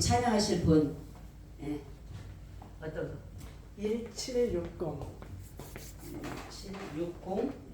찬양하실 분. 예. 어떤 거? 1760. 1760.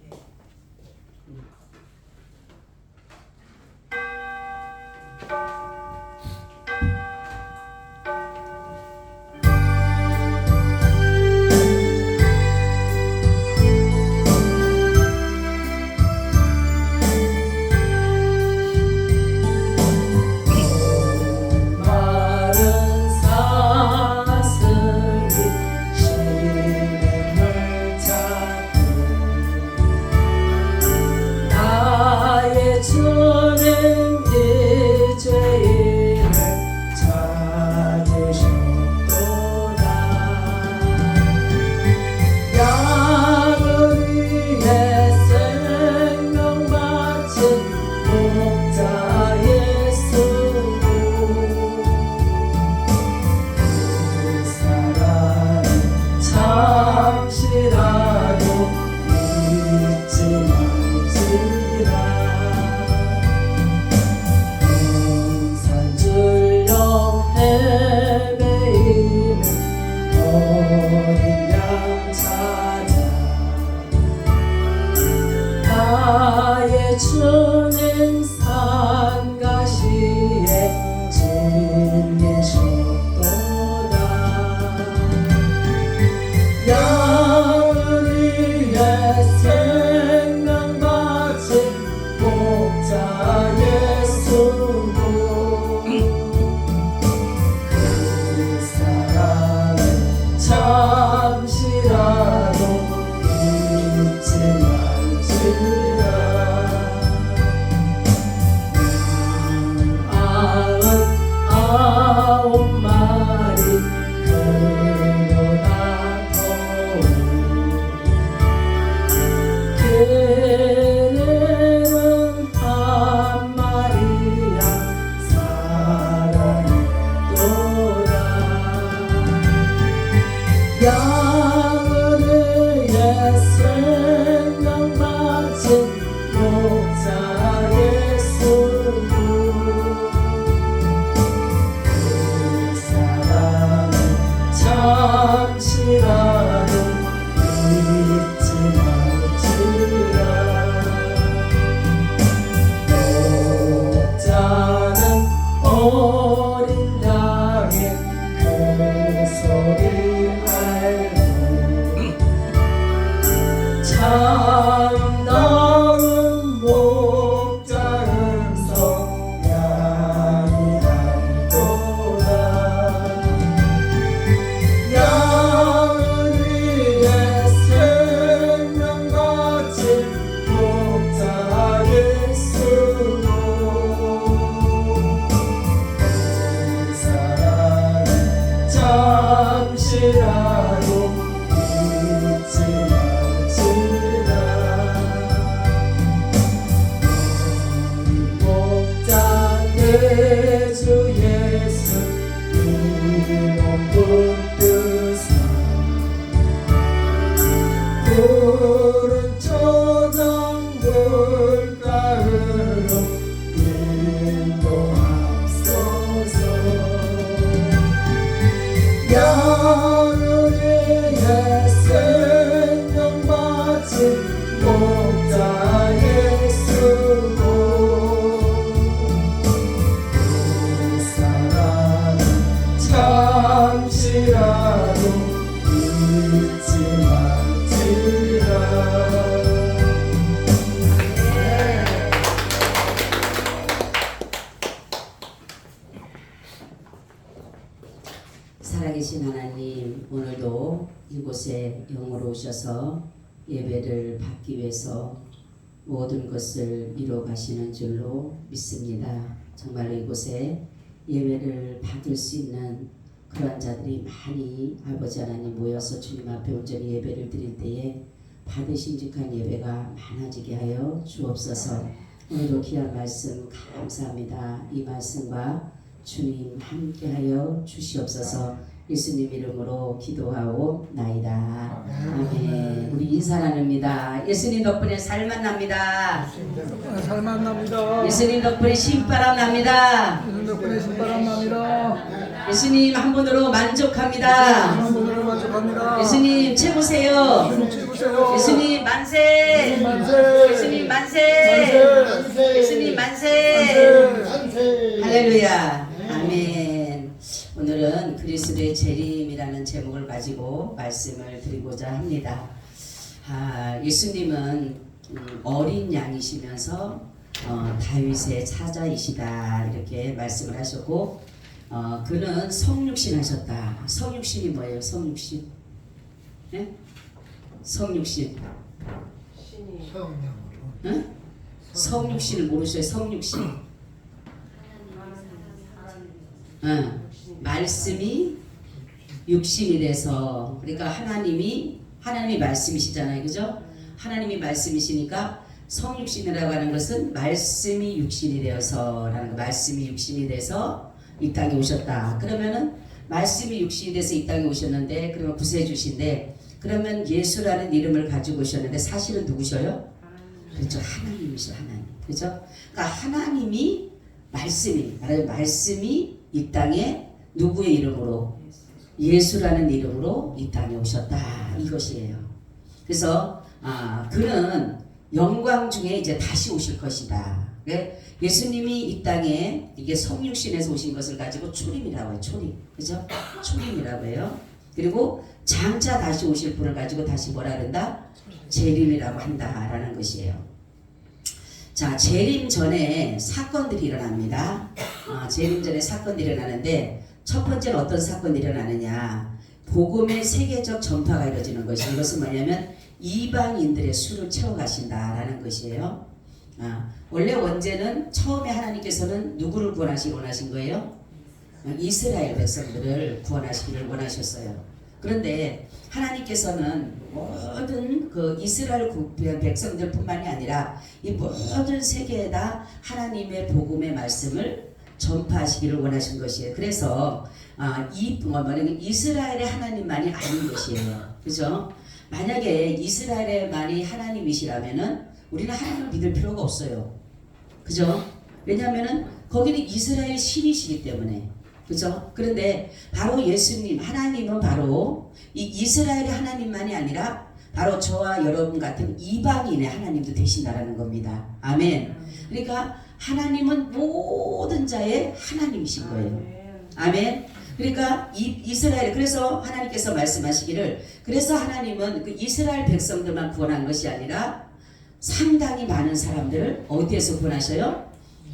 주는 산가시에 진리셨도다. 양을 위해 생명받은 목자 예수고 그 사랑을 잠시라도 잊지 말지라. 아홉 마리 그러나도 걔는 한 마리야 사랑했도다. 양을 위해 생명받은 목자 예수고 잠시라도 잊지 말지라. 목자는 어린 양의 그 소리 알고 참다운 목자 음성 양이 알도다. 양을 위해 생명받은 목자 예수로 그 사랑을 잠시라도 잊지 말지라. 목자 내 주 예수 이몸 붙드사 푸른 초장 물가으로 인도하소서. 양을 위해 생명받은 목자 예수고 그 사랑을 잠시라도 잊지 말지라. 살아계신 하나님, 오늘도 이곳에 영으로 오셔서 예배를 받기 위해서 모든 것을 이뤄 가시는 줄로 믿습니다. 정말로 이곳에 예배를 받을 수 있는 그러한 자들이 많이 아버지 하나님 모여서 주님 앞에 온전히 예배를 드릴 때에 받으심직한 예배가 많아지게 하여 주옵소서. 오늘도 귀한 말씀 감사합니다. 이 말씀과 주님 함께하여 주시옵소서. 예수님 이름으로 기도하옵나이다. 아멘. 우리 인사 나눕니다. 예수님 덕분에 살만 납니다. 살만 납니다. 예수님 덕분에 신바람 납니다. 예수님 덕분에 신바람 납니다. 예수님 한 분으로 만족합니다. 한 분으로 만족합니다. 예수님 최고세요. 예수님 최고세요. 예수님 만세. 만세. 예수님 만세. 만세. 예수님 만세. 만세. 할렐루야. 아멘. 오늘은 그리스도의 재림이라는 제목을 가지고 말씀을 드리고자 합니다. 예수님은 어린 양이시면서 다윗의 사자이시다 이렇게 말씀을 하셨고 그는 성육신 하셨다. 성육신이 뭐예요? 성육신? 네? 성육신. 신이 성령으로. 응? 성육신을 모르셔요? 성육신. 말씀이 육신이 돼서 그러니까 하나님이 말씀이시잖아요, 그죠? 하나님이 말씀이시니까 성육신이라고 하는 것은 말씀이 육신이 되어서라는 거. 말씀이 육신이 돼서 이 땅에 오셨다. 그러면은 말씀이 육신이 돼서 이 땅에 오셨는데 그러면 구세주신데 그러면 예수라는 이름을 가지고 오셨는데 사실은 누구셔요? 그렇죠. 하나님이셔. 하나님. 그죠? 그러니까 하나님이 말씀이 이 땅에 누구의 이름으로? 예수라는 이름으로 이 땅에 오셨다. 이것이에요. 그래서 그는 영광 중에 이제 다시 오실 것이다. 예수님이 이 땅에 이게 성육신에서 오신 것을 가지고 초림이라고 해요. 초림. 그죠? 초림이라고 해요. 그리고 장차 다시 오실 분을 가지고 다시 뭐라 그런다? 재림이라고 한다라는 것이에요. 자, 재림 전에 사건들이 일어납니다. 재림 전에 사건들이 일어나는데 첫 번째는 어떤 사건이 일어나느냐? 복음의 세계적 전파가 이루어지는 것이 이것은 뭐냐면 이방인들의 수를 채워가신다라는 것이에요. 원래 원죄는 처음에 하나님께서는 누구를 구원하시기 원하신 거예요? 이스라엘 백성들을 구원하시기를 원하셨어요. 그런데 하나님께서는 모든 그 이스라엘 백성들뿐만이 아니라 이 모든 세계에다 하나님의 복음의 말씀을 전파하시기를 원하신 것이에요. 그래서 이스라엘의 하나님만이 아닌 것이에요. 그죠? 만약에 이스라엘만이 하나님이시라면은 우리는 하나님을 믿을 필요가 없어요. 그죠? 왜냐하면은 거기는 이스라엘 신이시기 때문에. 그죠? 그런데 바로 예수님, 하나님은 바로 이 이스라엘의 하나님만이 아니라 바로 저와 여러분 같은 이방인의 하나님도 되신다라는 겁니다. 아멘. 그러니까 하나님은 모든 자의 하나님이신 거예요. 아멘. 그러니까 이스라엘, 그래서 하나님께서 말씀하시기를, 그래서 하나님은 그 이스라엘 백성들만 구원한 것이 아니라 상당히 많은 사람들을 어디에서 구원하셔요?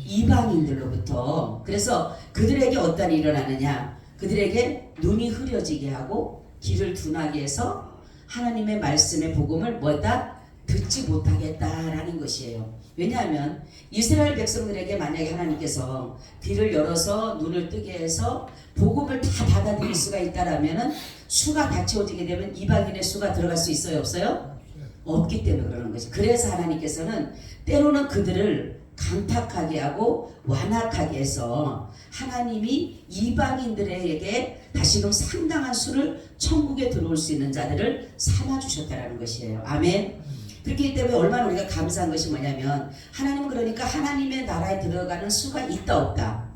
이방인들로부터. 그래서 그들에게 어떤 일이 일어나느냐? 그들에게 눈이 흐려지게 하고 귀를 둔하게 해서 하나님의 말씀의 복음을 뭐다? 듣지 못하겠다라는 것이에요. 왜냐하면 이스라엘 백성들에게 만약에 하나님께서 귀를 열어서 눈을 뜨게 해서 복음을 다 받아들일 수가 있다라면은 수가 다 채워지게 되면 이방인의 수가 들어갈 수 있어요? 없어요? 없기 때문에 그러는 거죠. 그래서 하나님께서는 때로는 그들을 강팍하게 하고 완악하게 해서 하나님이 이방인들에게 다시금 상당한 수를 천국에 들어올 수 있는 자들을 삼아주셨다라는 것이에요. 아멘. 그렇기 때문에 얼마나 우리가 감사한 것이 뭐냐면 하나님은 그러니까 하나님의 나라에 들어가는 수가 있다 없다?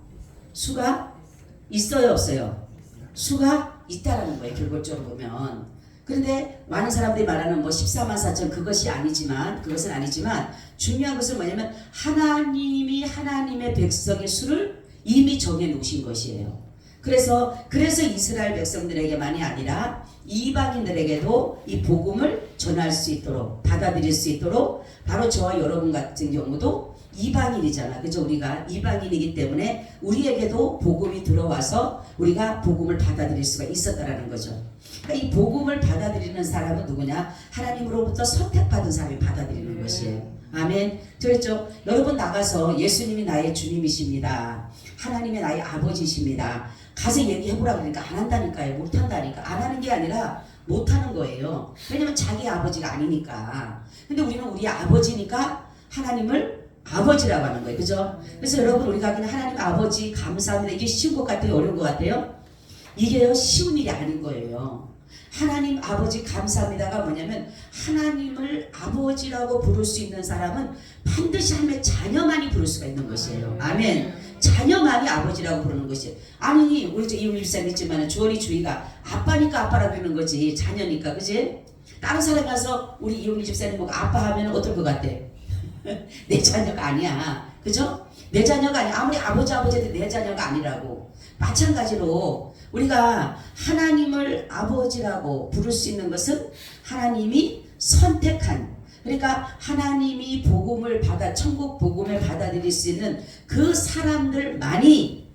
수가 있어요 없어요? 수가 있다라는 거예요. 결국적으로 보면. 그런데 많은 사람들이 말하는 14만 4천 그것은 아니지만 중요한 것은 뭐냐면 하나님이 하나님의 백성의 수를 이미 정해 놓으신 것이에요. 그래서 이스라엘 백성들에게만이 아니라 이방인들에게도 이 복음을 전할 수 있도록 받아들일 수 있도록 바로 저와 여러분 같은 경우도 이방인이잖아. 그죠? 우리가 이방인이기 때문에 우리에게도 복음이 들어와서 우리가 복음을 받아들일 수가 있었다라는 거죠. 그러니까 이 복음을 받아들이는 사람은 누구냐? 하나님으로부터 선택받은 사람이 받아들이는 것이에요. 아멘. 그렇죠? 여러분 나가서 예수님이 나의 주님이십니다. 하나님이 나의 아버지십니다. 가서 얘기해보라 그러니까 안 한다니까요. 못한다니까. 안 하는 게 아니라 못하는 거예요. 왜냐면 자기 아버지가 아니니까. 근데 우리는 우리 아버지니까 하나님을 아버지라고 하는 거예요. 그죠? 그래서 여러분 우리가 그냥 하나님 아버지 감사합니다. 이게 쉬운 것 같아요? 어려운 것 같아요? 이게요 쉬운 일이 아닌 거예요. 하나님 아버지 감사합니다가 뭐냐면 하나님을 아버지라고 부를 수 있는 사람은 반드시 하나님의 자녀만이 부를 수가 있는 것이에요. 아멘. 자녀만이 아버지라고 부르는 것이. 아니 우리 이용일 집사님 있지만 주원이 주희가 아빠니까 아빠라고 부르는 거지 자녀니까 그지? 다른 사람 가서 우리 이용일 집사님 보고 아빠 하면 어떨 것 같아? 내 자녀가 아니야 그죠? 내 자녀가 아니야. 아무리 아버지도 내 자녀가 아니라고. 마찬가지로 우리가 하나님을 아버지라고 부를 수 있는 것은 하나님이 선택한, 그러니까 하나님이 복음을 천국 복음을 받아들일 수 있는 그 사람들만이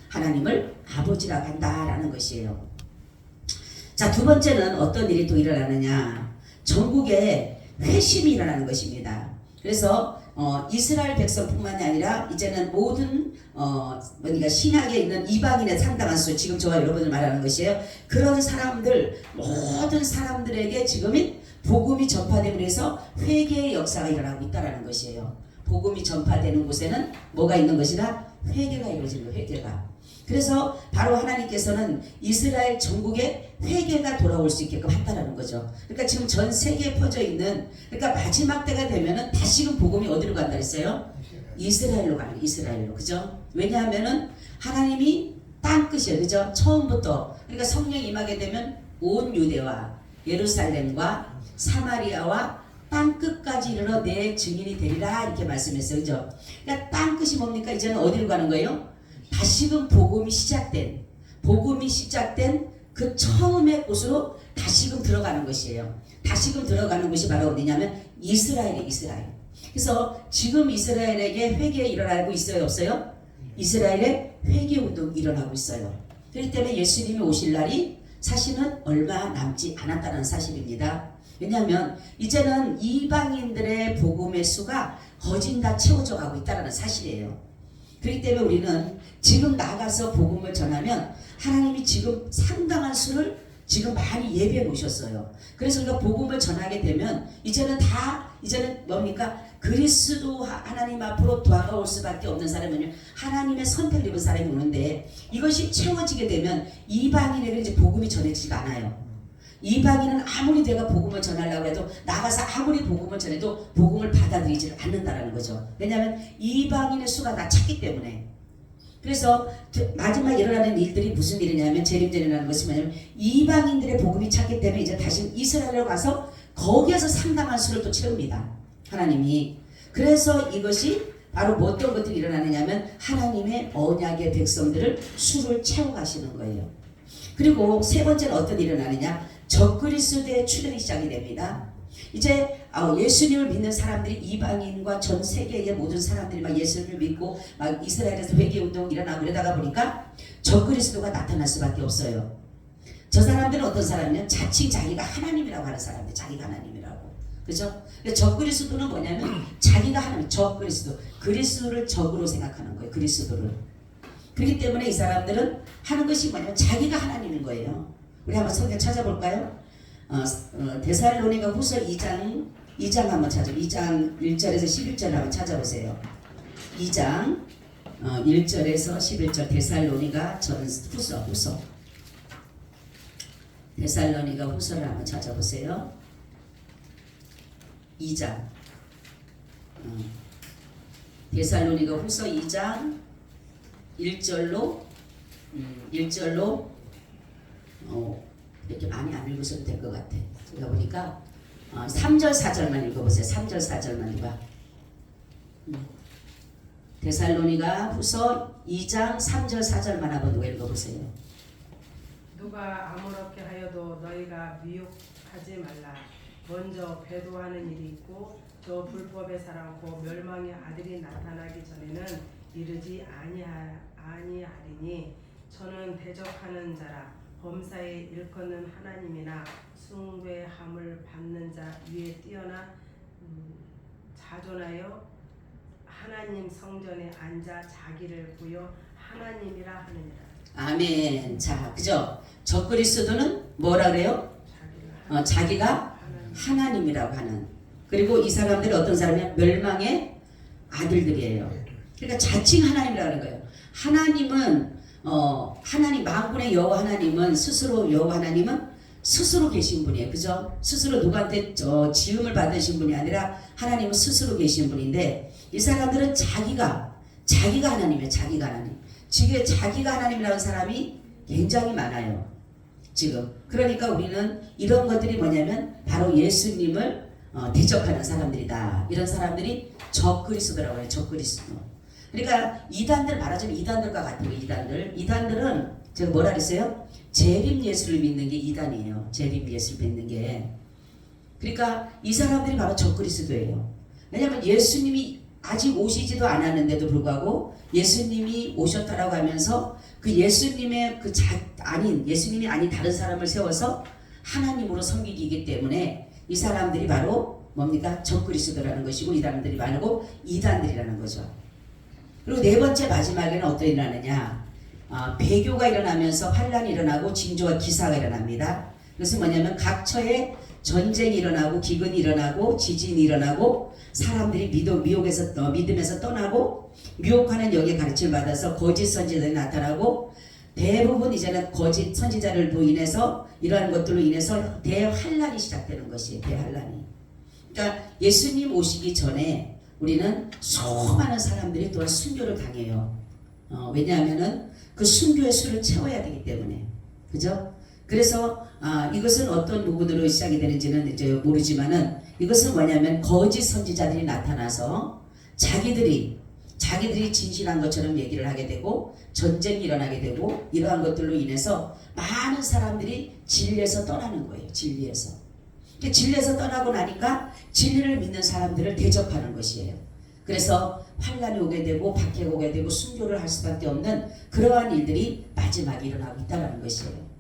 하나님을 아버지라고 한다라는 것이에요. 자, 두 번째는 어떤 일이 또 일어나느냐? 전국에 회심이 일어나는 것입니다. 그래서 이스라엘 백성뿐만이 아니라 이제는 모든 그러니까 신약에 있는 이방인의 상당한 수, 지금 저와 여러분들 말하는 것이에요. 그런 사람들, 모든 사람들에게 지금은 복음이 전파됨으로 해서 회개의 역사가 일어나고 있다는 것이에요. 복음이 전파되는 곳에는 뭐가 있는 것이다? 회개가 이루어지는 거예요. 회개가. 그래서 바로 하나님께서는 이스라엘 전국에 회개가 돌아올 수 있게끔 한다라는 거죠. 그러니까 지금 전 세계에 퍼져 있는, 그러니까 마지막 때가 되면은 다시금 복음이 어디로 간다 했어요? 이스라엘로 가는 거예요. 이스라엘로. 그죠? 왜냐하면은 하나님이 땅끝이에요. 그죠? 처음부터. 그러니까 성령이 임하게 되면 온 유대와 예루살렘과 사마리아와 땅끝까지 이르러 내 증인이 되리라 이렇게 말씀했어요. 그죠? 그러니까 땅끝이 뭡니까? 이제는 어디로 가는 거예요? 다시금 복음이 시작된 그 처음의 곳으로 다시금 들어가는 것이에요. 다시금 들어가는 곳이 바로 어디냐면 이스라엘이에요. 이스라엘. 그래서 지금 이스라엘에게 회개 일어나고 있어요? 없어요? 이스라엘에 회개 운동이 일어나고 있어요. 그렇기 때문에 예수님이 오실 날이 사실은 얼마 남지 않았다는 사실입니다. 왜냐하면 이제는 이방인들의 복음의 수가 거진 다 채워져 가고 있다는 사실이에요. 그렇기 때문에 우리는 지금 나가서 복음을 전하면 하나님이 지금 상당한 수를 지금 많이 예배해 놓으셨어요. 그래서 우리가 복음을 전하게 되면 이제는 뭡니까? 그리스도 하나님 앞으로 다가올 수밖에 없는 사람은 하나님의 선택을 입은 사람이 오는데, 이것이 채워지게 되면 이방인에게 이제 복음이 전해지지가 않아요. 이방인은 아무리 내가 복음을 전하려고 해도 나가서 아무리 복음을 전해도 복음을 받아들이지 않는다라는 거죠. 왜냐하면 이방인의 수가 다 찼기 때문에. 그래서 마지막 일어나는 일들이 무슨 일이냐면, 재림전에 일어나는 것이 뭐냐면 이방인들의 복음이 찼기 때문에 이제 다시 이스라엘로 가서 거기에서 상당한 수를 또 채웁니다. 하나님이. 그래서 이것이 바로 뭐 어떤 것들이 일어나느냐면 하나님의 언약의 백성들을 수를 채워가시는 거예요. 그리고 세 번째는 어떤 일이 일어나느냐? 적그리스도의 출현이 시작이 됩니다. 이제 예수님을 믿는 사람들이, 이방인과 전 세계의 모든 사람들이 막 예수님을 믿고 막 이스라엘에서 회개운동이 일어나고 이러다가 보니까 적그리스도가 나타날 수밖에 없어요. 저 사람들은 어떤 사람이냐면 자칭 자기가 하나님이라고 하는 사람들, 자기가 하나님이라고. 그죠? 적그리스도는 뭐냐면 자기가 하나님, 적그리스도, 그리스도를 적으로 생각하는 거예요. 그리스도를. 그렇기 때문에 이 사람들은 하는 것이 뭐냐면 자기가 하나님인 거예요. 우리 한번 성경 찾아볼까요? 데살로니가 후서 2장 한번 찾아보세요. 2장 1절에서 11절 한번 찾아보세요. 2장 1절에서 11절 데살로니가 후서 데살로니가 후서를 한번 찾아보세요. 2장 데살로니가 후서 2장 1절로 이렇게 많이 안 읽으셔도 될 것 같아. 제가 보니까 3절 4절만 읽어보세요. 3절 4절만 읽어. 데살로니가 후서 2장 3절 4절만 한번 읽어보세요. 누가 아무렇게 하여도 너희가 미혹하지 말라. 먼저 배도하는 일이 있고 저 불법의 사람 곧 멸망의 아들이 나타나기 전에는 이르지 아니하리니 저는 대적하는 자라. 범사에 일컫는 하나님이나 숭배함을 받는 자 위에 뛰어나 자존하여 하나님 성전에 앉아 자기를 보여 하나님이라 하느니라. 아멘. 자, 그죠? 적그리스도는 뭐라 그래요? 자기가 하나님이라고 하는. 그리고 이 사람들이 어떤 사람이야? 멸망의 아들들이에요. 그러니까 자칭 하나님이라고 하는 거예요. 하나님 만군의 여호와 하나님은 여호와 하나님은 스스로 계신 분이에요. 그죠? 스스로 누구한테 지음을 받으신 분이 아니라 하나님은 스스로 계신 분인데, 이 사람들은 자기가 자기가 하나님이에요. 자기가 하나님. 지금 자기가 하나님이라는 사람이 굉장히 많아요. 지금. 그러니까 우리는 이런 것들이 뭐냐면 바로 예수님을 대적하는 사람들이다. 이런 사람들이 적그리스도라고 해요. 적그리스도. 그러니까 이단들 말하자면 이단들과 같은 거예요. 이단들은 제가 뭐라 그랬어요? 재림 예수를 믿는 게 이단이에요. 재림 예수를 믿는 게. 그러니까 이 사람들이 바로 적그리스도예요. 왜냐하면 예수님이 아직 오시지도 않았는데도 불구하고 예수님이 오셨다라고 하면서 그 예수님의 예수님이 아닌 다른 사람을 세워서 하나님으로 섬기기 때문에 이 사람들이 바로 뭡니까? 적그리스도라는 것이고 이 사람들이 바로 이단들이라는 거죠. 그리고 네 번째 마지막에는 어떤 일이 일어나느냐? 배교가 일어나면서 환란이 일어나고 징조와 기사가 일어납니다. 그것은 뭐냐면 각처에 전쟁이 일어나고 기근이 일어나고 지진이 일어나고 사람들이 믿음에서 떠나고 미혹하는 영의 가르침을 받아서 거짓 선지자들이 나타나고 대부분 이제는 거짓 선지자들로 인해서 이러한 것들로 인해서 대환란이 시작되는 것이에요. 대환란이. 그러니까 예수님 오시기 전에 우리는 수많은 사람들이 또한 순교를 당해요. 왜냐하면은 그 순교의 수를 채워야 되기 때문에. 그죠? 그래서 이것은 어떤 부분으로 시작이 되는지는 이제 모르지만은 이것은 뭐냐면 거짓 선지자들이 나타나서 자기들이 진실한 것처럼 얘기를 하게 되고 전쟁이 일어나게 되고 이러한 것들로 인해서 많은 사람들이 진리에서 떠나는 거예요. 진리에서. 진리에서 떠나고 나니까 진리를 믿는 사람들을 대적하는 것이에요. 그래서 환란이 오게 되고 박해가 오게 되고 순교를 할 수밖에 없는 그러한 일들이 마지막에 일어나고 있다는 것이에요.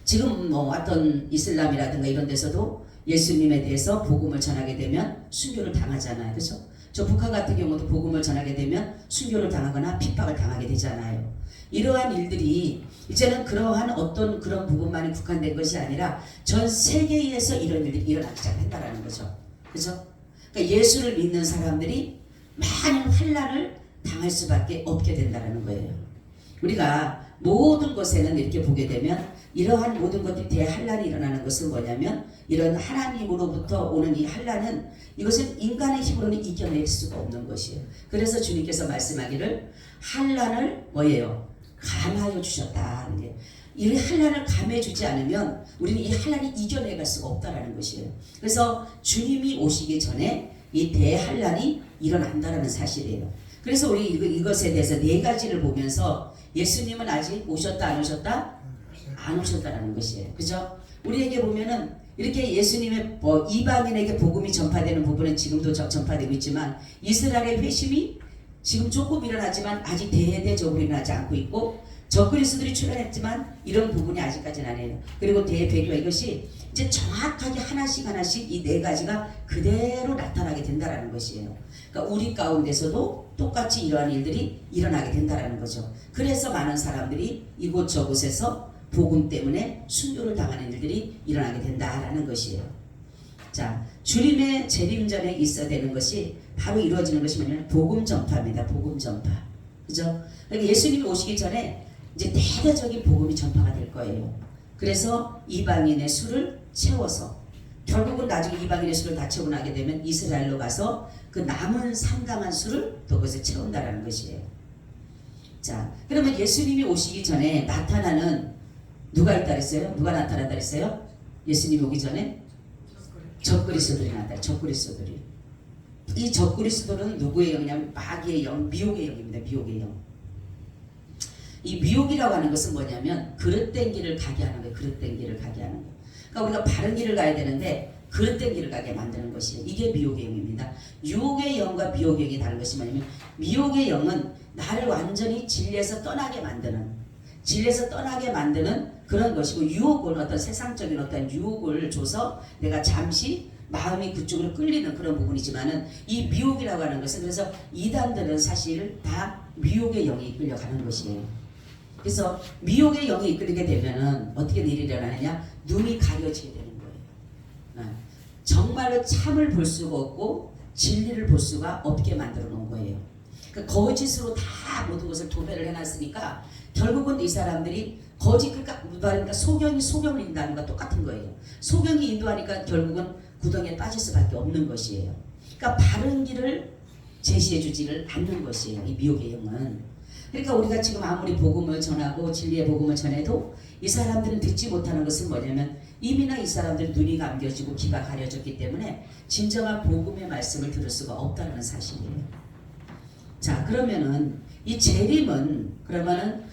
지금 어떤 이슬람이라든가 이런 데서도 예수님에 대해서 복음을 전하게 되면 순교를 당하잖아요. 그렇죠? 저 북한 같은 경우도 복음을 전하게 되면 순교를 당하거나 핍박을 당하게 되잖아요. 이러한 일들이 이제는 그러한 어떤 그런 부분만이 국한된 것이 아니라 전 세계에서 이런 일들이 일어나기 시작한다는 거죠. 그렇죠? 그러니까 예수를 믿는 사람들이 많은 환란을 당할 수밖에 없게 된다는 거예요. 우리가 모든 것에는 이렇게 보게 되면 이러한 모든 것들이 대환란이 일어나는 것은 뭐냐면 이런 하나님으로부터 오는 이 환란은 이것은 인간의 힘으로는 이겨낼 수가 없는 것이에요. 그래서 주님께서 말씀하기를 환란을 뭐예요? 감하여 주셨다. 이 환란을 감해 주지 않으면 우리는 이 환란이 이겨내갈 수가 없다라는 것이에요. 그래서 주님이 오시기 전에 이 대환란이 일어난다라는 사실이에요. 그래서 우리 이것에 대해서 네 가지를 보면서 예수님은 아직 오셨다 안 오셨다? 안 오셨다라는 것이에요. 그죠? 우리에게 보면은 이렇게 예수님의 이방인에게 복음이 전파되는 부분은 지금도 전파되고 있지만 이스라엘의 회심이 지금 조금 일어나지만 아직 대대적으로 일어나지 않고 있고 적그리스도들이 출현했지만 이런 부분이 아직까지는 아니에요. 그리고 대배교 이것이 이제 정확하게 하나씩 이 네 가지가 그대로 나타나게 된다라는 것이에요. 그러니까 우리 가운데서도 똑같이 이러한 일들이 일어나게 된다라는 거죠. 그래서 많은 사람들이 이곳저곳에서 복음 때문에 순교를 당하는 일들이 일어나게 된다라는 것이에요. 자, 주님의 재림 전에 있어야 되는 것이 바로 이루어지는 것이 뭐냐면 복음 전파입니다. 복음 전파. 그죠? 그러니까 예수님이 오시기 전에 이제 대대적인 복음이 전파가 될 거예요. 그래서 이방인의 수를 채워서 결국은 나중에 이방인의 수를 다 채우고 나게 되면 이스라엘로 가서 그 남은 상당한 수를 또 그것을 채운다라는 것이에요. 자, 그러면 예수님이 오시기 전에 나타나는 누가 있다 그랬어요? 누가 나타난다 그랬어요? 예수님이 오기 전에 적그리스도들이 나타나요. 적그리스도들이. 이 적그리스도는 누구의 영이냐면 마귀의 영, 미혹의 영입니다. 미혹의 영. 이 미혹이라고 하는 것은 뭐냐면 그릇된 길을 가게 하는 거예요. 그릇된 길을 가게 하는 거예요. 그러니까 우리가 바른 길을 가야 되는데 그릇된 길을 가게 만드는 것이에요. 이게 미혹의 영입니다. 유혹의 영과 미혹의 영이 다른 것이 뭐냐면 미혹의 영은 나를 완전히 진리에서 떠나게 만드는 그런 것이고 유혹은 어떤 세상적인 어떤 유혹을 줘서 내가 잠시 마음이 그쪽으로 끌리는 그런 부분이지만은 이 미혹이라고 하는 것은 그래서 이단들은 사실 다 미혹의 영이 이끌려가는 것이에요. 그래서 미혹의 영이 이끌리게 되면은 어떻게 일이 일어나느냐? 눈이 가려지게 되는 거예요. 정말로 참을 볼 수가 없고 진리를 볼 수가 없게 만들어 놓은 거예요. 그러니까 거짓으로 다 모든 것을 도배를 해놨으니까 결국은 이 사람들이 그러니까 소경을 인도하는 것과 똑같은 거예요. 소경이 인도하니까 결국은 구덩이에 빠질 수밖에 없는 것이에요. 그러니까 바른 길을 제시해주지를 않는 것이에요. 이 미혹의 영은. 그러니까 우리가 지금 아무리 복음을 전하고 진리의 복음을 전해도 이 사람들은 듣지 못하는 것은 뭐냐면 이미나 이 사람들 눈이 감겨지고 귀가 가려졌기 때문에 진정한 복음의 말씀을 들을 수가 없다는 사실이에요. 자, 그러면은 이 재림은 그러면은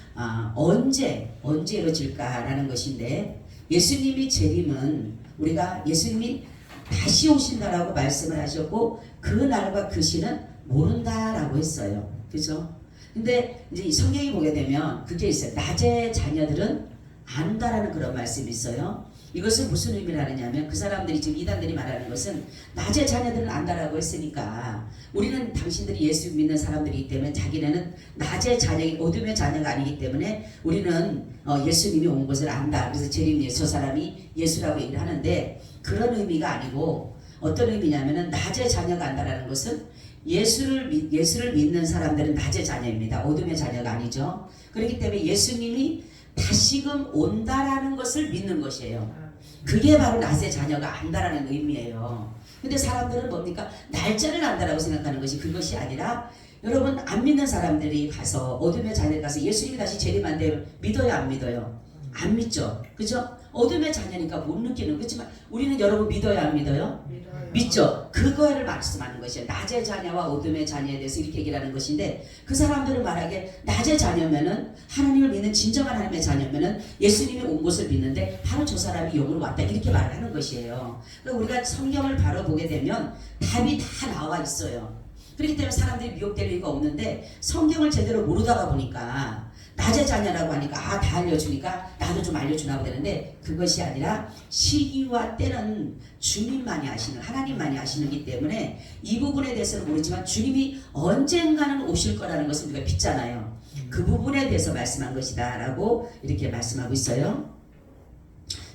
언제 이루어질까라는 것인데, 예수님이 재림은 우리가 예수님이 다시 오신다라고 말씀을 하셨고 그 날과 그 시는 모른다라고 했어요. 그죠? 근데 이제 성경이 보게 되면 그게 있어요. 낮의 자녀들은 안다라는 그런 말씀이 있어요. 이것은 무슨 의미를 하느냐면, 그 사람들이 지금 이단들이 말하는 것은 낮의 자녀들은 안다라고 했으니까 우리는 당신들이 예수 믿는 사람들이기 때문에 자기네는 낮의 자녀, 어둠의 자녀가 아니기 때문에 우리는 예수님이 온 것을 안다. 그래서 재림 저 사람이 예수라고 얘기를 하는데, 그런 의미가 아니고 어떤 의미냐면은 낮의 자녀가 안다라는 것은 예수를 믿는 사람들은 낮의 자녀입니다. 어둠의 자녀가 아니죠. 그렇기 때문에 예수님이 다시금 온다라는 것을 믿는 것이에요. 그게 바로 낮의 자녀가 안다라는 의미예요. 근데 사람들은 뭡니까? 날짜를 안다라고 생각하는 것이 그것이 아니라, 여러분 안 믿는 사람들이 가서 어둠의 자녀에 가서 예수님이 다시 재림한대 믿어요, 안 믿어요? 안 믿죠. 그죠? 어둠의 자녀니까 못 느끼는. 그렇지만 우리는 여러분 믿어요, 안 믿어요? 믿죠. 그거를 말씀하는 것이에요. 낮의 자녀와 어둠의 자녀에 대해서 이렇게 얘기를 하는 것인데, 그 사람들은 말하기에 낮의 자녀면은 하나님을 믿는 진정한 하나님의 자녀면은 예수님이 온 것을 믿는데 바로 저 사람이 영으로 왔다, 이렇게 말을 하는 것이에요. 그러니까 우리가 성경을 바로 보게 되면 답이 다 나와 있어요. 그렇기 때문에 사람들이 미혹될 리가 없는데, 성경을 제대로 모르다가 보니까 낮의 자녀라고 하니까 다 알려주니까 나도 좀 알려주나 보되는데, 그것이 아니라 시기와 때는 주님만이 아시는, 하나님만이 아시는기 때문에 이 부분에 대해서는 모르지만 주님이 언젠가는 오실 거라는 것을 우리가 믿잖아요. 그 부분에 대해서 말씀한 것이다 라고 이렇게 말씀하고 있어요.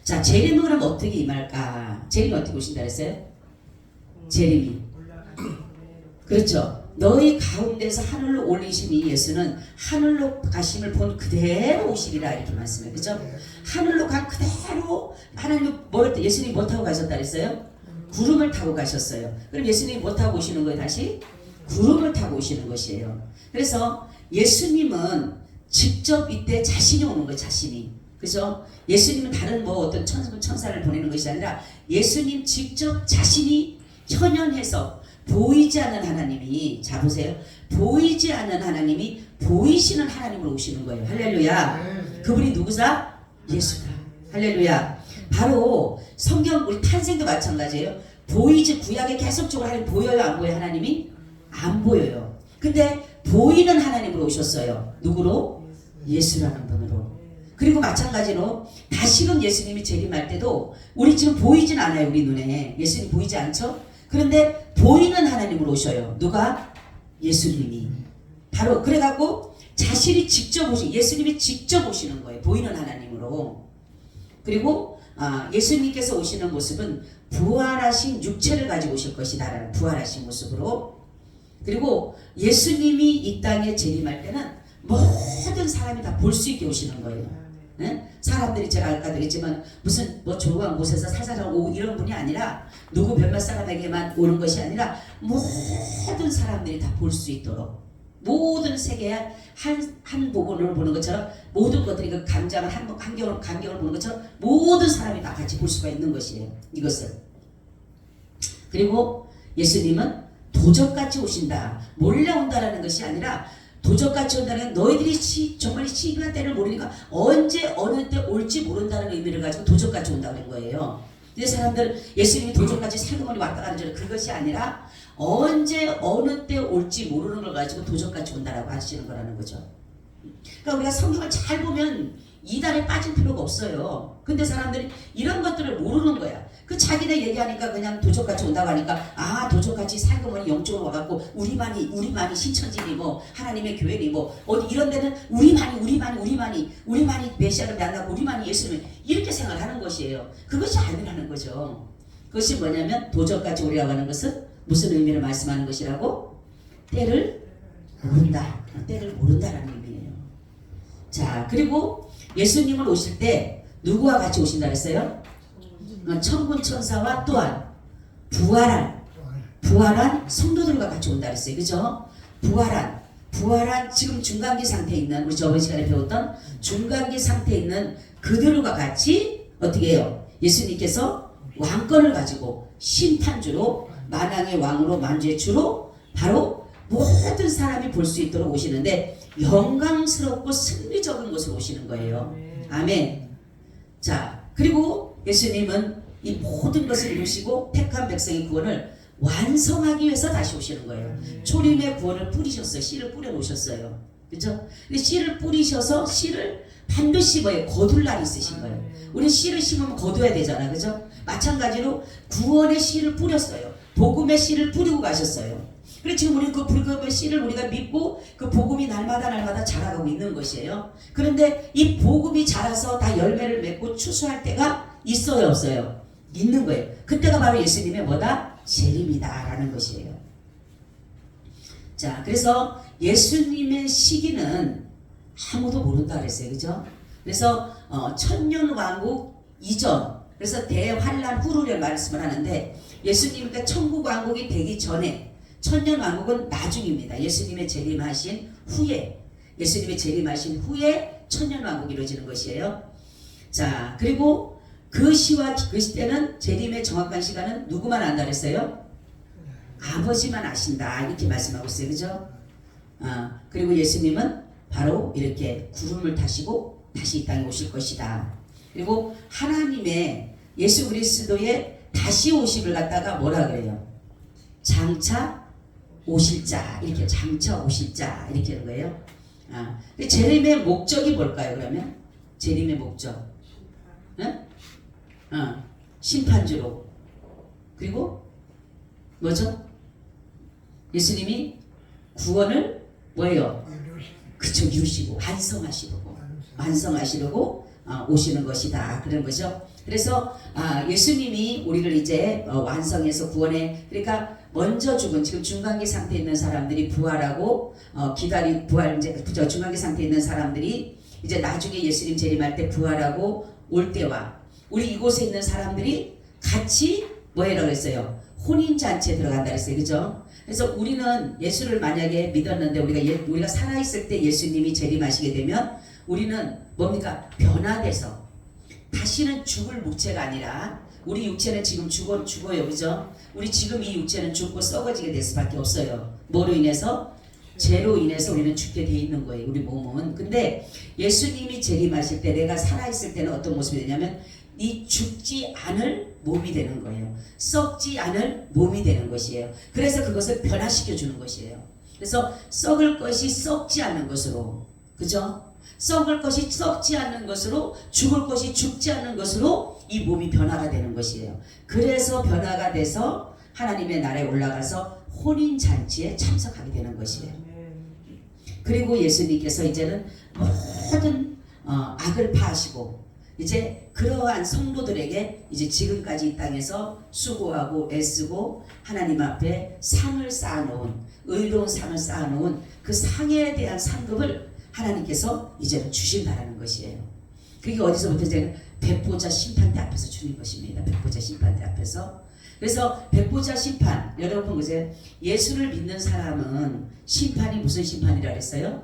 자, 재림은 그럼 어떻게 임할까? 재림이 어떻게 오신다 그랬어요? 재림이, 그렇죠. 너희 가운데서 하늘로 올리신 이 예수는 하늘로 가심을 본 그대로 오시리라, 이렇게 말씀해요. 그죠? 하늘로 간 그대로 하나님 예수님이 뭐 타고 가셨다 그랬어요? 구름을 타고 가셨어요. 그럼 예수님이 뭐 타고 오시는 거예요? 다시? 구름을 타고 오시는 것이에요. 그래서 예수님은 직접 이때 자신이 오는 거예요. 자신이. 그죠? 예수님은 다른 뭐 어떤 천사를 보내는 것이 아니라 예수님 직접 자신이 현현해서, 보이지 않는 하나님이, 자 보세요, 보이지 않는 하나님이 보이시는 하나님으로 오시는 거예요. 할렐루야. 그분이 누구사? 예수다. 할렐루야. 바로 성경 우리 탄생도 마찬가지예요. 보이지, 구약에 계속적으로 하나님 보여요, 안 보여요? 하나님이 안 보여요. 근데 보이는 하나님으로 오셨어요. 누구로? 예수라는 분으로. 그리고 마찬가지로 다시금 예수님이 재림할 때도 우리 지금 보이진 않아요. 우리 눈에 예수님 보이지 않죠? 그런데 보이는 하나님으로 오셔요. 누가? 예수님이. 바로 그래갖고 자신이 직접 예수님이 직접 오시는 거예요. 보이는 하나님으로. 그리고 예수님께서 오시는 모습은 부활하신 육체를 가지고 오실 것이다라는 부활하신 모습으로. 그리고 예수님이 이 땅에 재림할 때는 모든 사람이 다 볼 수 있게 오시는 거예요. 네? 사람들이 제가 아까 되겠지만 무슨 뭐 조그만 곳에서 살살 오고 이런 분이 아니라, 누구 몇몇 사람에게만 오는 것이 아니라 모든 사람들이 다 볼 수 있도록, 모든 세계의 한 부분을 보는 것처럼, 모든 것들이 그 간경을 보는 것처럼 모든 사람이 다 같이 볼 수가 있는 것이에요. 이것을. 그리고 예수님은 도적같이 오신다. 몰래 온다라는 것이 아니라 도적같이 온다는, 너희들이 정말 시기와 때를 모르니까 언제 어느 때 올지 모른다는 의미를 가지고 도적같이 온다는 거예요. 근데 사람들은 예수님이 도적같이 살금머리 왔다 가는 줄, 그것이 아니라 언제 어느 때 올지 모르는 걸 가지고 도적같이 온다라고 하시는 거라는 거죠. 그러니까 우리가 성경을 잘 보면 이단에 빠질 필요가 없어요. 근데 사람들이 이런 것들을 모르는 거야. 그 자기네 얘기하니까 그냥 도적같이 온다고 하니까, 도적같이 살금머리 영적으로 와갖고 우리만이 신천지니 뭐 하나님의 교회니 뭐 어디 이런 데는 우리만이 메시아를 만나고 우리만이 예수님을, 이렇게 생각하는 것이에요. 그것이 아니라는 거죠. 그것이 뭐냐면, 도적같이 오리라고 하는 것은 무슨 의미를 말씀하는 것이라고? 때를 모른다. 때를 모른다라는 의미예요. 자, 그리고 예수님을 오실 때 누구와 같이 오신다 그랬어요? 천군 천사와 또한 부활할 부활한 성도들과 같이 온다 그랬어요. 그죠? 부활한 지금 중간기 상태에 있는, 우리 저번 시간에 배웠던 중간기 상태에 있는 그들과 같이 어떻게 해요? 예수님께서 왕권을 가지고 심판주로, 만왕의 왕으로, 만주의 주로 바로 모든 사람이 볼 수 있도록 오시는데 영광스럽고 승리적인 곳으로 오시는 거예요. 아멘. 자, 그리고 예수님은 이 모든 것을 이루시고 택한 백성의 구원을 완성하기 위해서 다시 오시는 거예요. 초림의 구원을 뿌리셨어요. 씨를 뿌려 놓으셨어요. 그렇죠? 근데 씨를 뿌리셔서 씨를 반드시 뭐예요? 거둘 날이 있으신 거예요. 우리 씨를 심으면 거둬야 되잖아. 그죠? 마찬가지로 구원의 씨를 뿌렸어요. 복음의 씨를 뿌리고 가셨어요. 그래서 지금 우리는 그 복음의 씨를 우리가 믿고 그 복음이 날마다 자라가고 있는 것이에요. 그런데 이 복음이 자라서 다 열매를 맺고 추수할 때가 있어요, 없어요? 있는 거예요. 그때가 바로 예수님의 뭐다? 재림이다라는 것이에요. 자, 그래서 예수님의 시기는 아무도 모른다 그랬어요. 그죠? 그래서 천년왕국 이전, 그래서 대환란 후를 말씀을 하는데 예수님과 천국왕국이 되기 전에 천년왕국은 나중입니다. 예수님의 재림하신 후에, 예수님의 재림하신 후에 천년왕국이 이루어지는 것이에요. 자, 그리고 그 시와 그 시대는 재림의 정확한 시간은 누구만 안다 그랬어요? 아버지만 아신다 이렇게 말씀하고 있어요. 그죠? 그리고 예수님은 바로 이렇게 구름을 타시고 다시 이 땅에 오실 것이다. 그리고 하나님의 예수 그리스도의 다시 오심을 갖다가 뭐라 그래요? 장차 오실 자, 이렇게 장차 오실 자 이렇게 하는 거예요. 재림의 목적이 뭘까요? 그러면 재림의 목적, 심판주로, 그리고 뭐죠? 예수님이 구원을 뭐예요? 그쵸, 이루시고 완성하시려고 오시는 것이다 그런 거죠. 그래서 예수님이 우리를 이제 완성해서 구원해, 그러니까 먼저 죽은 지금 중간기 상태에 있는 사람들이 부활하고 부활 이제 중간기 상태에 있는 사람들이 이제 나중에 예수님 재림할 때 부활하고 올 때와 우리 이곳에 있는 사람들이 같이 뭐해라고 했어요? 혼인잔치에 들어간다 그랬어요. 그죠? 그래서 우리는 예수를 만약에 믿었는데 우리가 살아있을 때 예수님이 재림하시게 되면 우리는 뭡니까? 변화돼서 다시는 죽을 육체가 아니라, 우리 육체는 지금 죽어요. 그죠? 우리 지금 이 육체는 죽고 썩어지게 될 수밖에 없어요. 뭐로 인해서? 죄로 인해서 우리는 죽게 돼 있는 거예요. 우리 몸은. 근데 예수님이 재림하실 때 내가 살아있을 때는 어떤 모습이 되냐면 이 죽지 않을 몸이 되는 거예요. 썩지 않을 몸이 되는 것이에요. 그래서 그것을 변화시켜 주는 것이에요. 그래서 썩을 것이 썩지 않는 것으로, 그죠? 썩을 것이 썩지 않는 것으로, 죽을 것이 죽지 않는 것으로 이 몸이 변화가 되는 것이에요. 그래서 변화가 돼서 하나님의 나라에 올라가서 혼인잔치에 참석하게 되는 것이에요. 그리고 예수님께서 이제는 모든 악을 파하시고 이제 그러한 성도들에게 이제 지금까지 이 땅에서 수고하고 애쓰고 하나님 앞에 상을 쌓아놓은, 의로운 상을 쌓아놓은 그 상에 대한 상급을 하나님께서 이제는 주신다라는 것이에요. 그게 어디서부터 이제 백보자 심판대 앞에서 주는 것입니다. 백보자 심판대 앞에서. 그래서 백보자 심판, 여러분 보세요. 예수를 믿는 사람은 심판이 무슨 심판이라 그랬어요?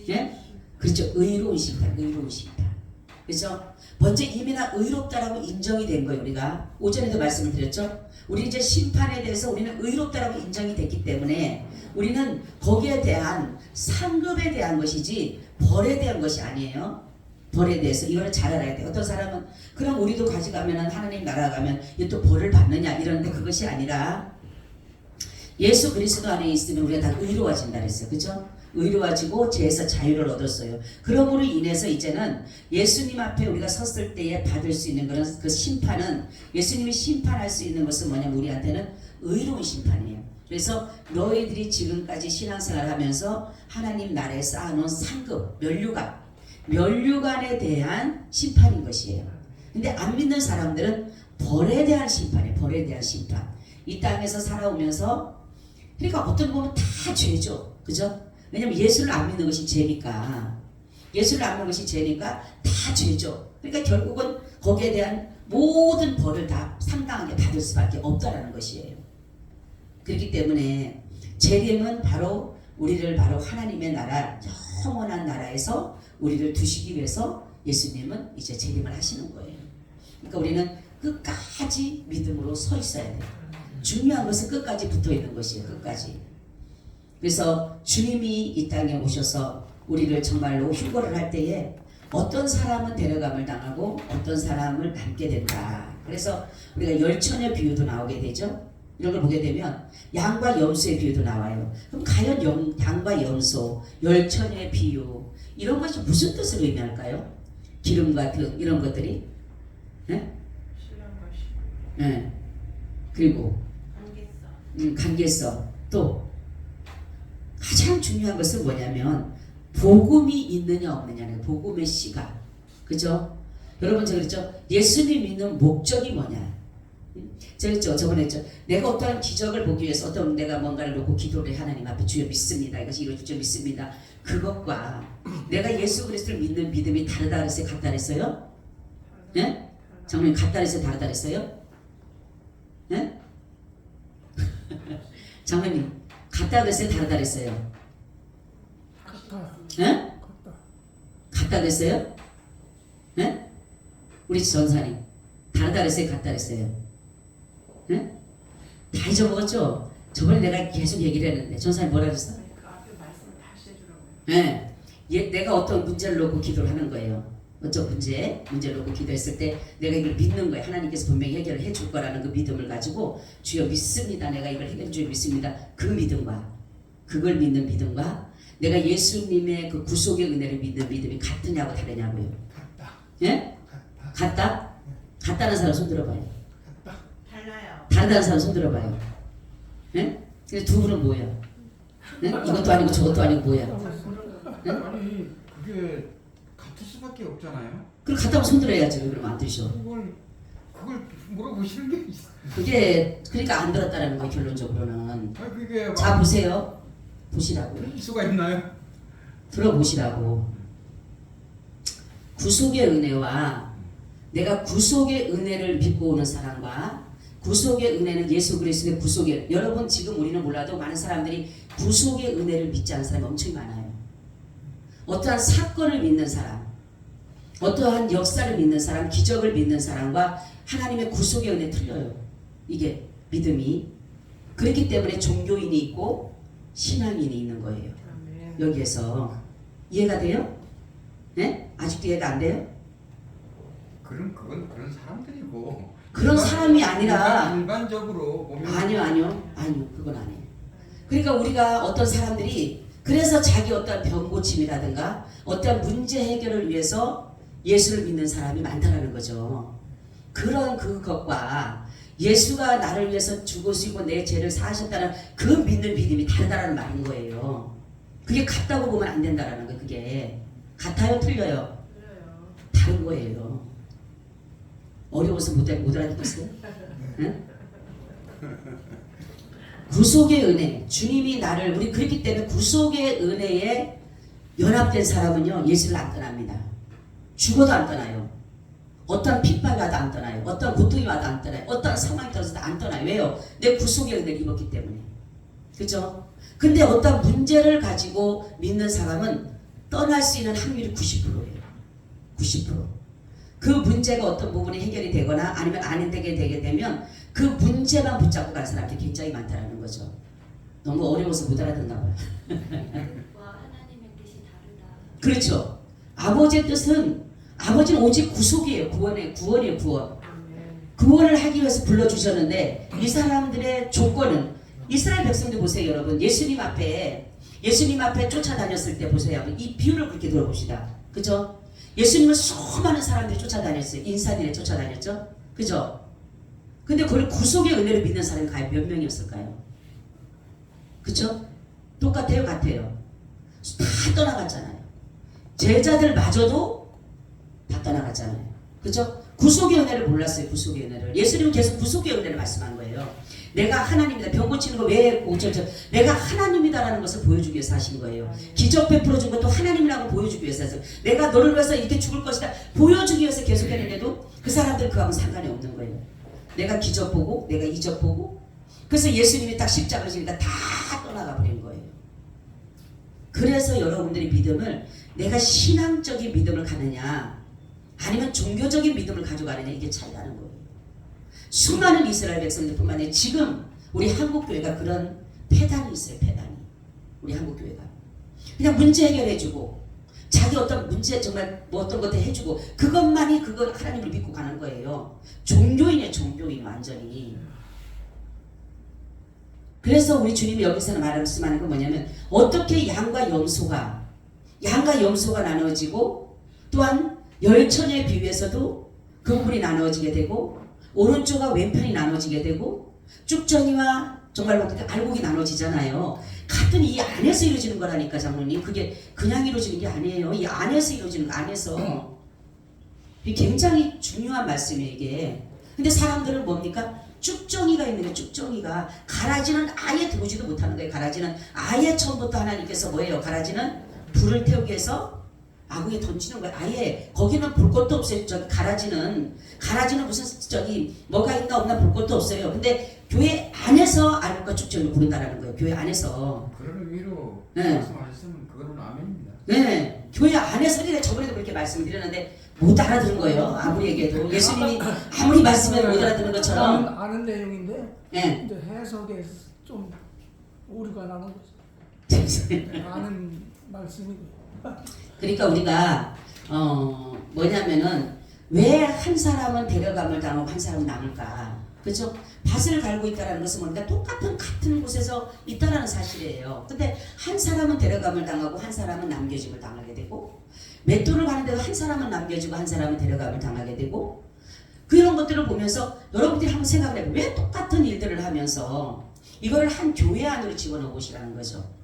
예? 그렇죠. 의로운 심판, 의로운 심판. 그렇죠? 먼저 이미나 의롭다라고 인정이 된 거예요. 우리가 오전에도 말씀을 드렸죠. 우리 이제 심판에 대해서 우리는 의롭다라고 인정이 됐기 때문에 우리는 거기에 대한 상급에 대한 것이지 벌에 대한 것이 아니에요. 벌에 대해서 이거는 잘 알아야 돼요. 어떤 사람은 그럼 우리도 가져가면 하나님 나라 가면 또 벌을 받느냐 이러는데 그것이 아니라 예수 그리스도 안에 있으면 우리가 다 의로워진다 그랬어요. 그죠? 의로워지고 죄에서 자유를 얻었어요. 그러므로 인해서 이제는 예수님 앞에 우리가 섰을 때에 받을 수 있는 그런 그 심판은, 예수님이 심판할 수 있는 것은 뭐냐면 우리한테는 의로운 심판이에요. 그래서 너희들이 지금까지 신앙생활을 하면서 하나님 나라에 쌓아놓은 상급, 면류관에 대한 심판인 것이에요. 근데 안 믿는 사람들은 벌에 대한 심판이에요. 벌에 대한 심판. 이 땅에서 살아오면서, 그러니까 어떤 보면 다 죄죠. 그죠? 왜냐면 예수를 안 믿는 것이 죄니까. 예수를 안 믿는 것이 죄니까 다 죄죠. 그러니까 결국은 거기에 대한 모든 벌을 다 상당하게 받을 수밖에 없다라는 것이에요. 그렇기 때문에 재림은 바로 우리를 바로 하나님의 나라, 영원한 나라에서 우리를 두시기 위해서 예수님은 이제 재림을 하시는 거예요. 그러니까 우리는 끝까지 믿음으로 서 있어야 돼요. 중요한 것은 끝까지 붙어 있는 것이에요. 끝까지. 그래서 주님이 이 땅에 오셔서 우리를 정말로 휴거를 할 때에 어떤 사람은 데려감을 당하고 어떤 사람을 남게 된다. 그래서 우리가 열처녀 비유도 나오게 되죠. 이런 걸 보게 되면 양과 염소의 비유도 나와요. 그럼 과연 양과 염소, 열처녀의 비유 이런 것이 무슨 뜻을 의미할까요? 기름과 등 이런 것들이 네? 네. 그리고 관계성 또 가장 중요한 것은 뭐냐면 복음이 있느냐 없느냐는 복음의 씨가 그죠? 여러분 저 그랬죠? 예수님 믿는 목적이 뭐냐? 저 그랬죠? 저번에 했죠? 내가 어떠한 기적을 보기 위해서 어떤 내가 뭔가를 놓고 기도를 하나님 앞에 주여 믿습니다. 이것이 이루어질 줄 믿습니다. 그것과 내가 예수 그리스도를 믿는 믿음이 다르다 그랬어요? 같다 그랬어요? 네? 장모님 같다 그랬어요? 다르다 그랬어요? 네? 장모님 같다 그랬어요? 다르다 그랬어요? 네? 같다 그랬어요? 네? 우리 전사님 다르다 그랬어요? 같다 그랬어요? 네? 다 잊어먹었죠? 저번에 내가 계속 얘기를 했는데 전사님 뭐라 그랬어? 그 앞에 말씀 다시 해주라고요. 네. 내가 어떤 문제를 놓고 기도를 하는 거예요. 어떤 문제를 놓고 기도했을 때 내가 이걸 믿는 거예요. 하나님께서 분명히 해결을 해줄 거라는 그 믿음을 가지고 주여 믿습니다. 내가 이걸 해결해 주여 믿습니다. 그 믿음과 그걸 믿는 믿음과 내가 예수님의 그 구속의 은혜를 믿는 믿음이 같으냐고 다르냐고요. 같다. 예? 같다? 같다는 사람 손 들어봐요. 달라요. 다르다는 사람 손 들어봐요. 예? 근데 두 분은 뭐예요? 예? 이것도 아니고 저것도 아니고 뭐야? 예? 아니 그게 같을 수밖에 없잖아요. 그럼 같다고 손 들어야지. 왜 그러면 안 드셔? 그걸 물어보시는 게 있어. 그게 그러니까 안 들었다라는 거예요. 결론적으로는. 아 그게 자 보세요. 보시라고요. 할 수가 있나요? 들어보시라고. 구속의 은혜와 내가 구속의 은혜를 믿고 오는 사람과 구속의 은혜는 예수 그리스도의 구속의 여러분 지금 우리는 몰라도 많은 사람들이 구속의 은혜를 믿지 않는 사람이 엄청 많아요. 어떠한 사건을 믿는 사람, 어떠한 역사를 믿는 사람, 기적을 믿는 사람과 하나님의 구속의 은혜 틀려요. 이게 믿음이. 그렇기 때문에 종교인이 있고 신앙인이 있는 거예요. 아멘. 여기에서 이해가 돼요? 네? 아직도 이해가 안 돼요? 그건 그런 사람들이고 그런 사람이 아니라 일반적으로 보면 아니요 그건 아니에요. 그러니까 우리가 어떤 사람들이 그래서 자기 어떤 병 고침이라든가 어떤 문제 해결을 위해서 예수를 믿는 사람이 많다는 거죠. 그런 그것과 예수가 나를 위해서 죽으시고 내 죄를 사하셨다는 그 믿는 믿음이 다르다는 말인 거예요. 그게 같다고 보면 안 된다라는 거예요. 그게 같아요, 틀려요? 틀려요. 다른 거예요. 어려워서 못 알아듣겠어요? 응? 구속의 은혜, 주님이 나를 우리 그렇기 때문에 구속의 은혜에 연합된 사람은요 예수를 안 떠납니다. 죽어도 안 떠나요. 어떤 핍박이 와도 안 떠나요. 어떤 고통이 와도 안 떠나요. 어떤 상황이 떨어져도 안 떠나요. 왜요? 내 구속의 은혜를 입었기 때문에. 그죠? 근데 어떤 문제를 가지고 믿는 사람은 떠날 수 있는 확률이 90%예요. 90%. 그 문제가 어떤 부분이 해결이 되거나 아니면 안 되게 되면 그 문제만 붙잡고 가는 사람들이 굉장히 많다는 거죠. 너무 어려워서 못 알아듣나 봐요. 와 하나님의 뜻이 다르다. 그렇죠. 아버지의 뜻은 아버지는 오직 구속이에요. 구원이에요. 구원. 아멘. 구원을 하기 위해서 불러주셨는데 이 사람들의 조건은 이스라엘 백성들 보세요. 여러분 예수님 앞에 쫓아다녔을 때 보세요. 이 비유를 그렇게 들어봅시다. 그죠? 예수님을 수많은 사람들이 쫓아다녔어요. 인산인에 쫓아다녔죠. 그죠? 근데 그걸 구속의 은혜를 믿는 사람이 과연 몇 명이었을까요? 그쵸? 똑같아요? 같아요? 다 떠나갔잖아요. 제자들마저도 다 떠나갔잖아요. 그쵸? 구속의 은혜를 몰랐어요. 구속의 은혜를. 예수님은 계속 구속의 은혜를 말씀한 거예요. 내가 하나님이다. 병 고치는 거 왜 했고 내가 하나님이다라는 것을 보여주기 위해서 하신 거예요. 기적 베풀어 준 것도 하나님이라고 보여주기 위해서 했어요. 내가 너를 위해서 이렇게 죽을 것이다 보여주기 위해서 계속 했는데도 그 사람들 그하고 상관이 없는 거예요. 내가 기적 보고 내가 이적 보고 그래서 예수님이 딱 십자가를 지니까 다 떠나가 버린 거예요. 그래서 여러분들이 믿음을 내가 신앙적인 믿음을 가느냐 아니면 종교적인 믿음을 가져가느냐 이게 차이나는 거예요. 수많은 이스라엘 백성들뿐만 아니라 지금 우리 한국교회가 그런 폐단이 있어요. 폐단이. 우리 한국교회가 그냥 문제 해결해주고 자기 어떤 문제 정말 뭐 어떤 것도 해주고 그것만이 그거 하나님을 믿고 가는 거예요. 종교인이에요. 종교인 완전히. 그래서 우리 주님이 여기서는 말씀하는 건 뭐냐면 어떻게 양과 염소가 나누어지고 또한 열처녀의 비유에서도 그 부분이 나누어지게 되고 오른쪽과 왼편이 나누어지게 되고 쭉정이와 정말 알곡이 나눠지잖아요. 같은 이 안에서 이루어지는 거라니까 장로님. 그게 그냥 이루어지는 게 아니에요. 이 안에서 이루어지는 거 안에서. 이게 굉장히 중요한 말씀이에요 이게. 근데 사람들은 뭡니까? 쭉정이가 있는 게 쭉정이가 가라지는 아예 들어오지도 못하는 거예요. 가라지는 아예 처음부터 하나님께서 뭐예요? 가라지는 불을 태우기 위해서 아궁이에 던지는 거예요. 아예 거기는 볼 것도 없어요. 저기 가라지는 무슨 저기 뭐가 있나 없나 볼 것도 없어요. 근데 교회 안에서 알곡과 쭉정이를 부른다라는 거예요. 교회 안에서. 그런 의미로 네. 말씀하셨으면 그거는 아멘입니다. 네, 교회 안에서 내가 저번에도 그렇게 말씀드렸는데 못 알아들은 거예요. 아무리 얘기해도 예수님이 아무리 말씀해도 못 알아듣는 것처럼. 아는 내용인데 네. 근데 해석에 좀 오류가 나는 거죠. 아는 말씀이고. 그러니까 우리가 뭐냐면은 왜 한 사람은 데려감을 당하고 한 사람은 남을까? 그렇죠? 밭을 갈고 있다는 것은 뭔가 같은 곳에서 있다라는 사실이에요. 근데 한 사람은 데려감을 당하고 한 사람은 남겨짐을 당하게 되고 맷돌을 가는데도 한 사람은 남겨지고 한 사람은 데려감을 당하게 되고 그런 것들을 보면서 여러분들이 한번 생각을 해보면 왜 똑같은 일들을 하면서 이거를 한 교회 안으로 집어넣어 보시라는 거죠.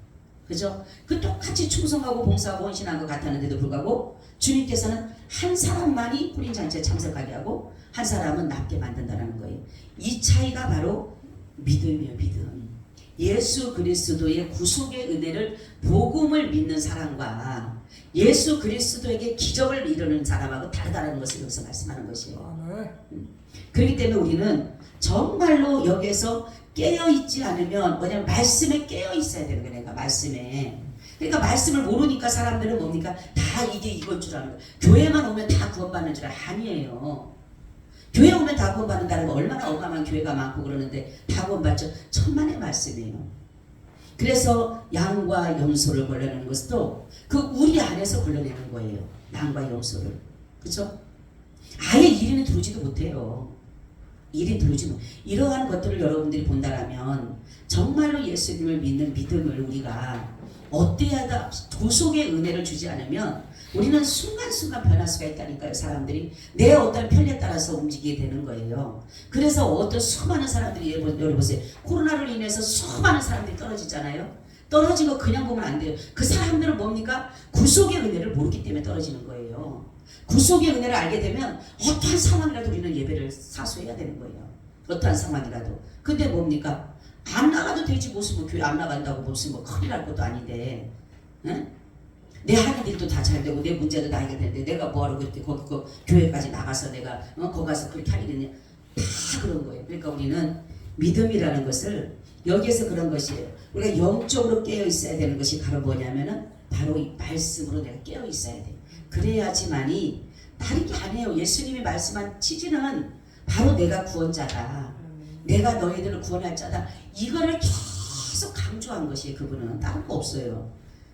그죠? 그 똑같이 충성하고 봉사하고 헌신한 것 같았는데도 불구하고 주님께서는 한 사람만이 불인 잔치에 참석하게 하고 한 사람은 낫게 만든다는 거예요. 이 차이가 바로 믿음이에요. 믿음. 예수 그리스도의 구속의 은혜를 복음을 믿는 사람과 예수 그리스도에게 기적을 이루는 사람하고 다르다는 것을 여기서 말씀하는 것이에요. 그렇기 때문에 우리는 정말로 여기에서 깨어있지 않으면 뭐냐면 말씀에 깨어있어야 되는 거예요. 내가 말씀에. 그러니까 말씀을 모르니까 사람들은 뭡니까? 다 이게 이건 줄 아는 거예요. 교회만 오면 다 구원받는 줄 아니에요. 교회 오면 다 구원받는다는 거 얼마나 어마어마한 교회가 많고 그러는데 다 구원받죠. 천만의 말씀이에요. 그래서 양과 염소를 걸러내는 것도 그 우리 안에서 걸러내는 거예요. 양과 염소를. 그렇죠? 아예 1인은 들어오지도 못해요. 1인 들어오지 못. 이러한 것들을 여러분들이 본다라면 정말로 예수님을 믿는 믿음을 우리가 어때야 구속의 은혜를 주지 않으면 우리는 순간순간 변할 수가 있다니까요. 사람들이 내 어떤 편에 따라서 움직이게 되는 거예요. 그래서 어떤 수많은 사람들이 여러보세요. 코로나로 인해서 수많은 사람들이 떨어지잖아요. 떨어진 거 그냥 보면 안 돼요. 그 사람들은 뭡니까? 구속의 은혜를 모르기 때문에 떨어지는 거예요. 구속의 은혜를 알게 되면 어떠한 상황이라도 우리는 예배를 사수해야 되는 거예요. 어떠한 상황이라도. 근데 뭡니까? 안 나가도 되지 무슨 뭐 교회 안 나간다고 무슨 뭐 큰일 날 것도 아닌데, 응? 내 하는 일도 다 잘 되고 내 문제도 다 해결되는데 내가 뭐하러 그때 거기 그 교회까지 나가서 내가 거기 가서 그렇게 할 일이냐? 다 그런 거예요. 그러니까 우리는 믿음이라는 것을 여기에서 그런 것이에요. 우리가 영적으로 깨어 있어야 되는 것이 바로 뭐냐면은 바로 이 말씀으로 내가 깨어 있어야 돼요. 그래야지만이 다른 게 아니에요. 예수님이 말씀한 취지는 바로 내가 구원자다. 내가 너희들을 구원할 자다. 이거를 계속 강조한 것이 그분은 다른 거 없어요.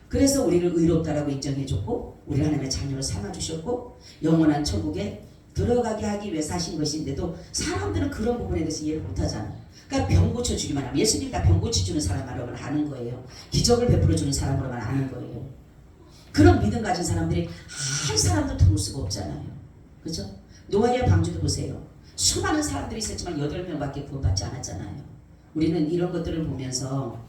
그래서 우리를 의롭다라고 인정해줬고 우리 하나님의 자녀로 삼아주셨고 영원한 천국에 들어가게 하기 위해서 하신 것인데도 사람들은 그런 부분에 대해서 이해를 못하잖아. 그러니까 병 고쳐주기만 하면 예수님이 다 병 고쳐주는 사람으로만 아는 거예요. 기적을 베풀어주는 사람으로만 아는 거예요. 그런 믿음 가진 사람들이 한 사람도 들어올 수가 없잖아요. 그렇죠? 노아의 방주도 보세요. 수많은 사람들이 있었지만 8명밖에 구원받지 않았잖아요. 우리는 이런 것들을 보면서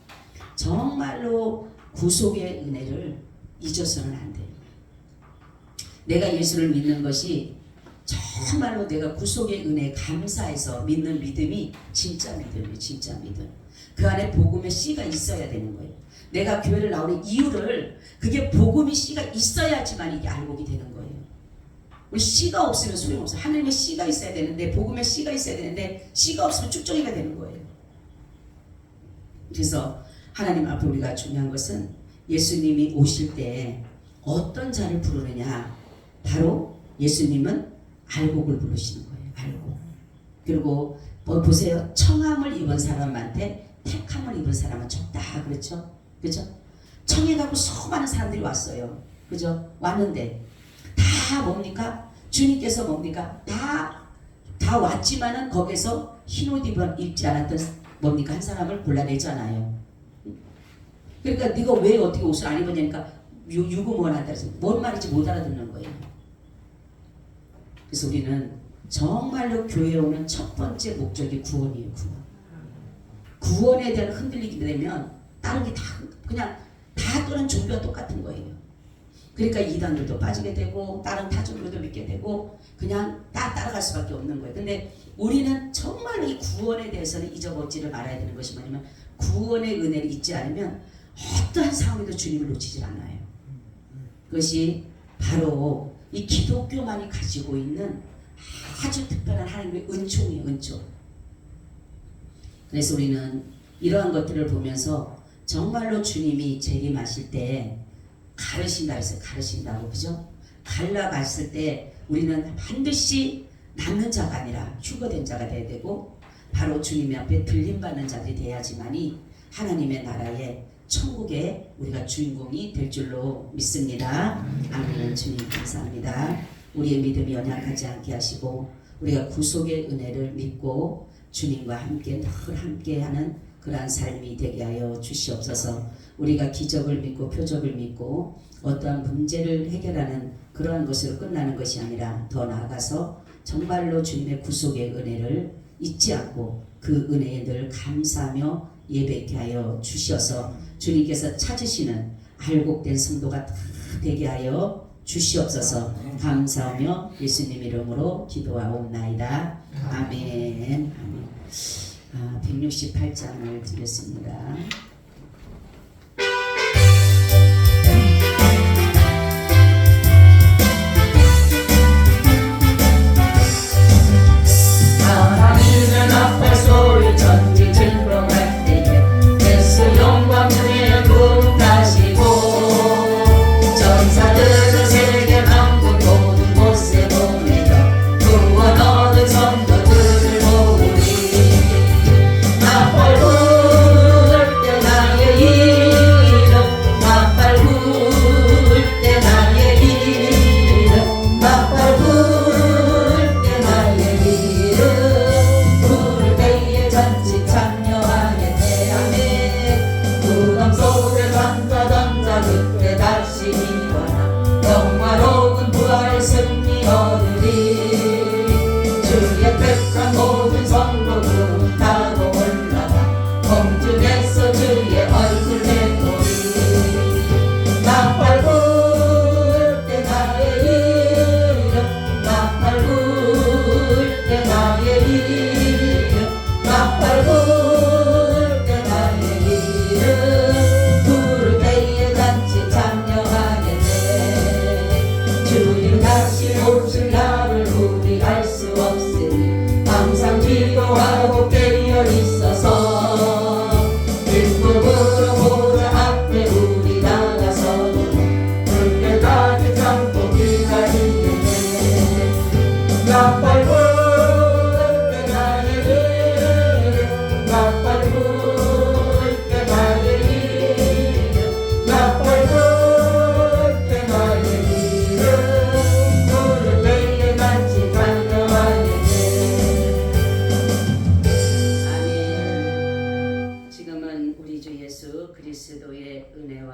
정말로 구속의 은혜를 잊어서는 안 돼요. 내가 예수를 믿는 것이 정말로 내가 구속의 은혜에 감사해서 믿는 믿음이 진짜 믿음이에요. 진짜 믿음. 그 안에 복음의 씨가 있어야 되는 거예요. 내가 교회를 나오는 이유를 그게 복음의 씨가 있어야지만 이게 알곡이 되는 거예요. 우리 씨가 없으면 소용없어요. 하나님의 씨가 있어야 되는데 복음의 씨가 있어야 되는데 씨가 없으면 쭉정이가 되는 거예요. 그래서 하나님 앞에 우리가 중요한 것은 예수님이 오실 때 어떤 자를 부르느냐, 바로 예수님은 알곡을 부르시는 거예요. 알곡. 그리고 보세요. 청함을 입은 사람한테 택함을 입은 사람은 적다. 그렇죠? 그죠? 청해 가고 수많은 사람들이 왔어요. 그죠? 왔는데 다 뭡니까? 주님께서 뭡니까? 다 왔지만은 거기서 흰 옷 입지 않았던 뭡니까? 한 사람을 골라내잖아요. 그러니까 네가 왜 어떻게 옷을 안 입었냐니까 유구무원하다 해서 뭔 말인지 못 알아듣는 거예요. 그래서 우리는 정말로 교회에 오는 첫 번째 목적이 구원이에요. 구원에 대한 흔들리게 되면 다른 게 다 그냥 다 그런 종교와 똑같은 거예요. 그러니까 이단들도 빠지게 되고 다른 타종교도 믿게 되고 그냥 다 따라갈 수밖에 없는 거예요. 근데 우리는 정말 이 구원에 대해서는 잊어버리지를 말아야 되는 것이 뭐냐면 구원의 은혜를 잊지 않으면 어떠한 상황에도 주님을 놓치질 않아요. 그것이 바로 이 기독교만이 가지고 있는 아주 특별한 하나님의 은총이에요. 은총. 그래서 우리는 이러한 것들을 보면서 정말로 주님이 재림하실 때 가르신다 했어요. 가르신다고. 그죠? 갈라갔을 때 우리는 반드시 남는 자가 아니라 휴거된 자가 돼야 되고 바로 주님의 앞에 들림받는 자들이 돼야지만이 하나님의 나라에 천국에 우리가 주인공이 될 줄로 믿습니다. 아멘. 주님 감사합니다. 우리의 믿음이 연약하지 않게 하시고 우리가 구속의 은혜를 믿고 주님과 함께 늘 함께하는 그러한 삶이 되게 하여 주시옵소서. 우리가 기적을 믿고 표적을 믿고 어떠한 문제를 해결하는 그러한 것으로 끝나는 것이 아니라 더 나아가서 정말로 주님의 구속의 은혜를 잊지 않고 그 은혜에 늘 감사하며 예배케 하여 주시어서 주님께서 찾으시는 알곡된 성도가 다 되게 하여 주시옵소서. 감사하며 예수님 이름으로 기도하옵나이다. 아멘. 아멘. 168장을 드렸습니다. 하나님의 나팔 소리 전지 진동할 때에 예수 영광 중에 부흥하시고 전사들을 세계 만국 모든 곳에 보내어 구원 얻은 성도들을 모으리. 나팔 부을 때 나의 이름 나팔 부을 때 나의 이름 나팔 부을 때 나의 이름 부를 때에 전지 참여하게 대하네. 무덤 속에 잠자던 자 그때 다시 일어나 영화로운 부활 승리 얻으리. 주의 택한 모든 성도들 타고 올라가 공중에서 주의 얼굴 내보리. 나팔 부을 때 나의 이름 나팔 부을 때 나의 이름 나팔 부을 때 나의 이름 부를 때에 잔치 참여하게 돼. 주님 다시 오실 날을 우리 알 수 없으니 항상 기도하고 깨어 있어서 기쁨으로 보좌 앞에 우리 나가서는 볼 때까지 참고 기다리게 돼. 나팔 부을 때 나의 이름 나팔 부을 때 나의 이름 나팔 부을 때 나의 이름 부를 때에 같이 찬양하게 돼. 아멘. 지금은 우리 주 예수 그리스도의 은혜와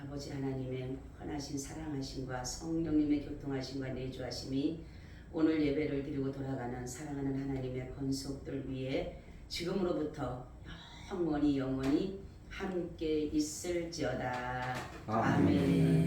아버지 하나님의 선하신 사랑하심과 성령님의 교통하심과 내주하심이 오늘 예배를 드리고 돌아가는 사랑하는 하나님의 권속들 위에 지금으로부터 영원히 함께 있을지어다. 아멘.